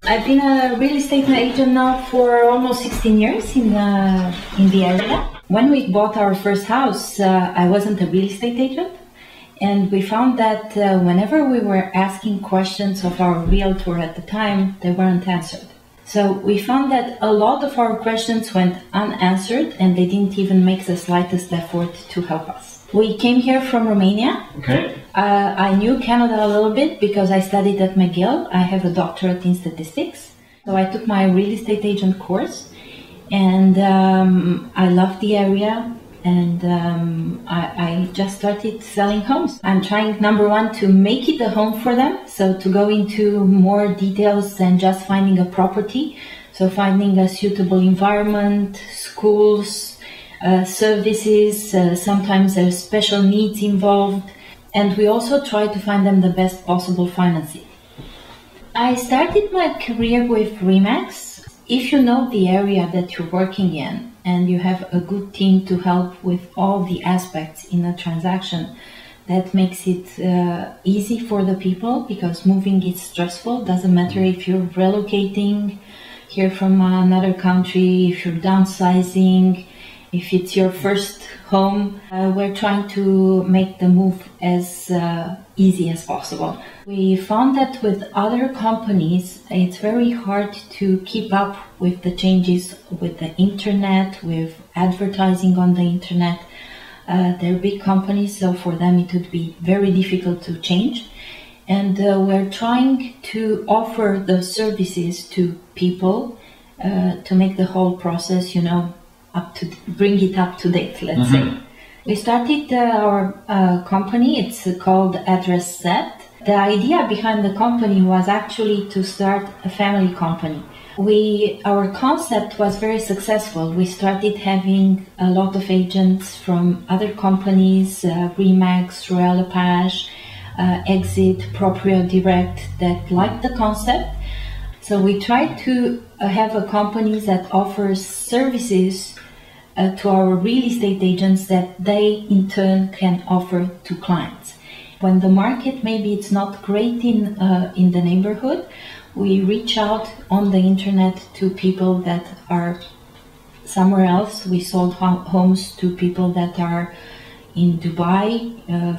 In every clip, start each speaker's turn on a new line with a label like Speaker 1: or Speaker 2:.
Speaker 1: I've been a real estate agent now for almost 16 years in the area. When we bought our first house, I wasn't a real estate agent. And we found that whenever we were asking questions of our realtor at the time, they weren't answered. So we found that a lot of our questions went unanswered and they didn't even make the slightest effort to help us. We came here from Romania.
Speaker 2: Okay.
Speaker 1: I knew Canada a little bit because I studied at McGill. I have a doctorate in statistics. So I took my real estate agent course and I loved the area. And I just started selling homes. I'm trying, number one, to make it a home for them. So to go into more details than just finding a property. So finding a suitable environment, schools, services, sometimes there's special needs involved. And we also try to find them the best possible financing. I started my career with RE/MAX. If you know the area that you're working in, and you have a good team to help with all the aspects in a transaction, that makes it easy for the people, because moving is stressful. Doesn't matter if you're relocating here from another country, if you're downsizing, if it's your first home. We're trying to make the move as easy as possible. We found that with other companies, it's very hard to keep up with the changes with the internet, with advertising on the internet. They're big companies, so for them it would be very difficult to change. And we're trying to offer the services to people to make the whole process, bring it up to date, let's say. We started our company, it's called Address Set. The idea behind the company was actually to start a family company. Our concept was very successful. We started having a lot of agents from other companies, RE/MAX, Royal LePage, Exit, Proprio Direct, that liked the concept. So we tried to have a company that offers services to our real estate agents that they in turn can offer to clients. When the market maybe it's not great in the neighborhood, we reach out on the internet to people that are somewhere else. We sold homes to people that are in Dubai,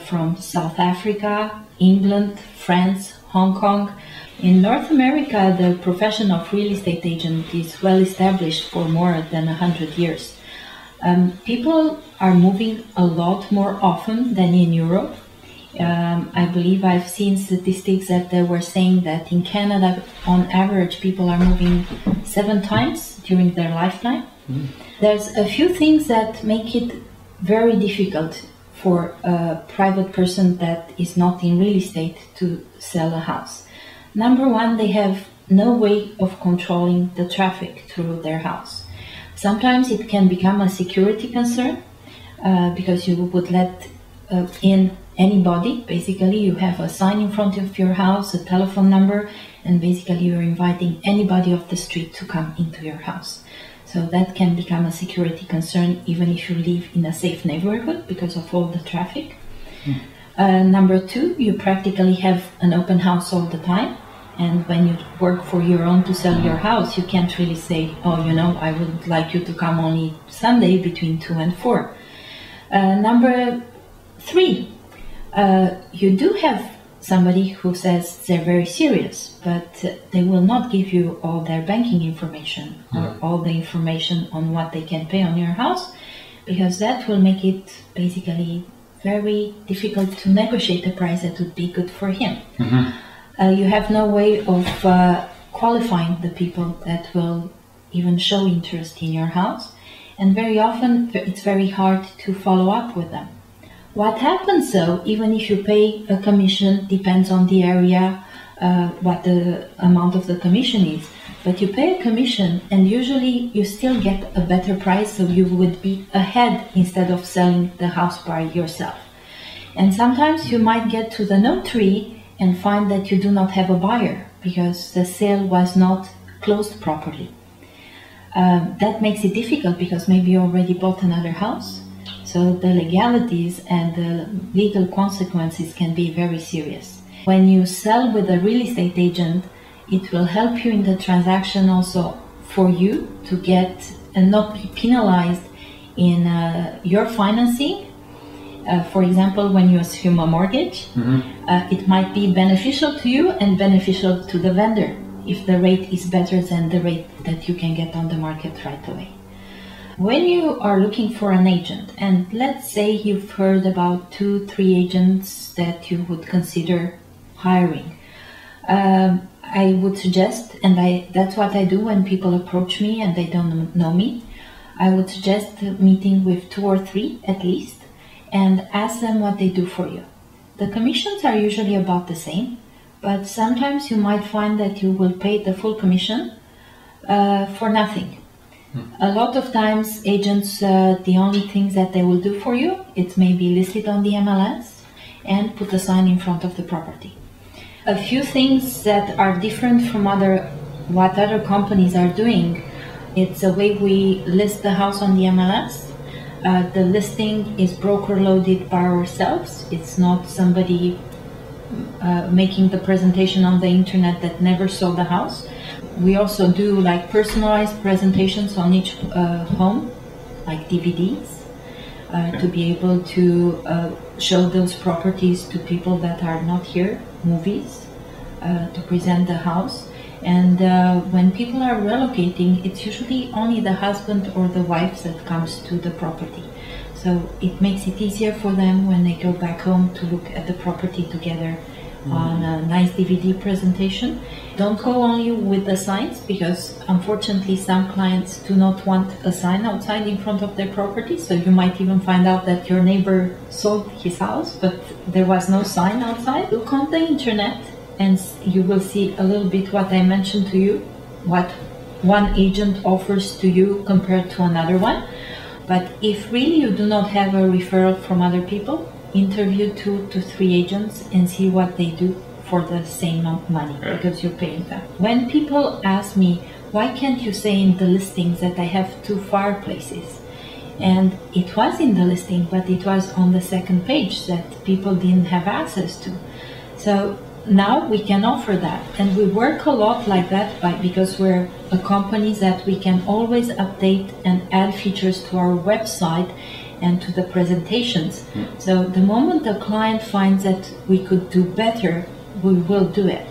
Speaker 1: from South Africa, England, France, Hong Kong. In North America, the profession of real estate agent is well established for more than 100 years. People are moving a lot more often than in Europe. I believe I've seen statistics that they were saying that in Canada, on average, people are moving 7 times during their lifetime. There's a few things that make it very difficult for a private person that is not in real estate to sell a house. Number one, they have no way of controlling the traffic through their house. Sometimes it can become a security concern because you would let in anybody. Basically, you have a sign in front of your house, a telephone number, and basically you're inviting anybody off the street to come into your house. So that can become a security concern even if you live in a safe neighborhood because of all the traffic. Number two, you practically have an open house all the time. And when you work for your own to sell your house, you can't really say, oh, I would like you to come only Sunday between 2 and 4. Number three, you do have somebody who says they're very serious, but they will not give you all their banking information or all the information on what they can pay on your house, because that will make it basically very difficult to negotiate a price that would be good for him. You have no way of qualifying the people that will even show interest in your house, and very often it's very hard to follow up with them. What happens though, even if you pay a commission, depends on the area, what the amount of the commission is, but you pay a commission and usually you still get a better price, so you would be ahead instead of selling the house by yourself. And sometimes you might get to the notary and find that you do not have a buyer because the sale was not closed properly. That makes it difficult because maybe you already bought another house. So the legalities and the legal consequences can be very serious. When you sell with a real estate agent, It will help you in the transaction also for you to get and not be penalized in your financing. For example, when you assume a mortgage, it might be beneficial to you and beneficial to the vendor if the rate is better than the rate that you can get on the market right away. When you are looking for an agent, and let's say you've heard about 2-3 agents that you would consider hiring, I would suggest, and that's what I do when people approach me and they don't know me, I would suggest meeting with 2 or 3 at least and ask them what they do for you. The commissions are usually about the same, but sometimes you might find that you will pay the full commission for nothing. A lot of times agents, the only things that they will do for you, it's maybe listed on the MLS and put a sign in front of the property. A few things that are different from what other companies are doing, it's the way we list the house on the MLS. The listing is broker loaded by ourselves. It's not somebody making the presentation on the internet that never saw the house. We also do like personalized presentations on each home, like DVDs, to be able to show those properties to people that are not here, movies, to present the house. And when people are relocating, it's usually only the husband or the wife that comes to the property. So it makes it easier for them when they go back home to look at the property together on a nice DVD presentation. Don't go only with the signs, because unfortunately some clients do not want a sign outside in front of their property. So you might even find out that your neighbor sold his house, but there was no sign outside. Look on the internet and you will see a little bit what I mentioned to you, what one agent offers to you compared to another one. But if really you do not have a referral from other people, interview 2 to 3 agents and see what they do for the same money, because you're paying them. When people ask me, why can't you say in the listings that I have 2 fireplaces? And it was in the listing, but it was on the second page that people didn't have access to. So now we can offer that, and we work a lot like that because we're a company that we can always update and add features to our website and to the presentations. So the moment the client finds that we could do better, we will do it.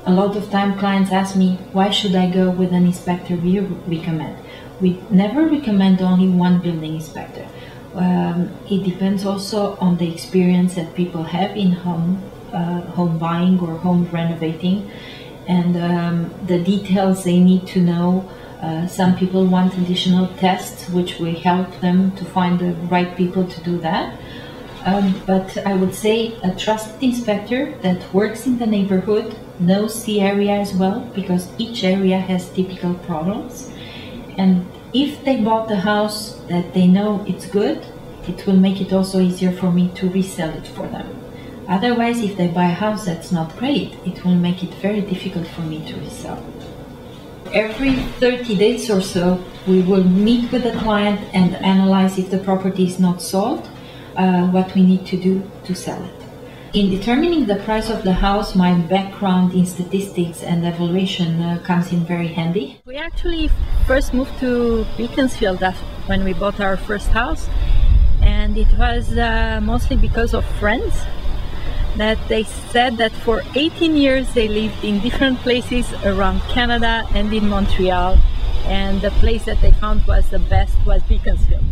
Speaker 1: A lot of time clients ask me, why should I go with an inspector we recommend? We never recommend only one building inspector. It depends also on the experience that people have in home buying or home renovating, and the details they need to know. Some people want additional tests, which we help them to find the right people to do that. But I would say a trusted inspector that works in the neighborhood, knows the area as well, because each area has typical problems. And if they bought the house that they know it's good, it will make it also easier for me to resell it for them. Otherwise, if they buy a house that's not great, it will make it very difficult for me to resell. Every 30 days or so, we will meet with the client and analyze if the property is not sold, what we need to do to sell it. In determining the price of the house, my background in statistics and evaluation comes in very handy. We actually first moved to Beaconsfield when we bought our first house, and it was mostly because of friends that they said that for 18 years they lived in different places around Canada and in Montreal, and the place that they found was the best was Beaconsfield.